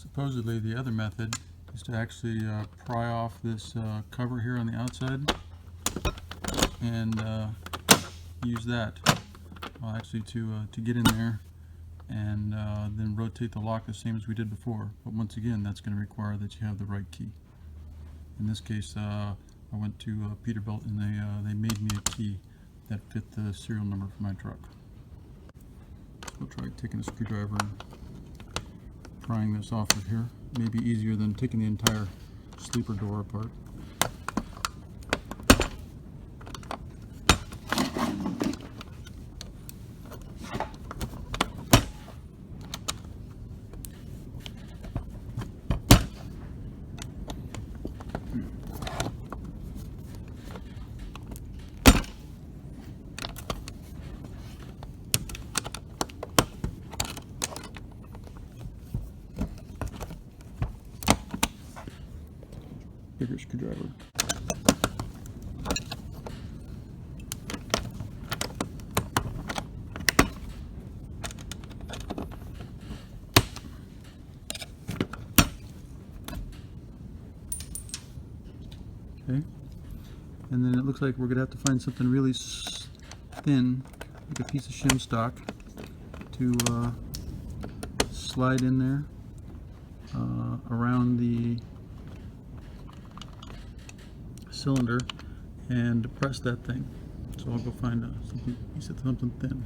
Supposedly the other method is to actually pry off this cover here on the outside and use that actually to get in there and then rotate the lock the same as we did before. But once again, that's going to require that you have the right key. In this case, I went to Peterbilt and they made me a key that fit the serial number for my truck. So we'll try taking a screwdriver and prying this off of here. Maybe easier than taking the entire sleeper door apart. Bigger screwdriver. Okay, and then it looks like we're gonna have to find something really thin, like a piece of shim stock, to slide in there around the cylinder and press that thing. So I'll go find something thin.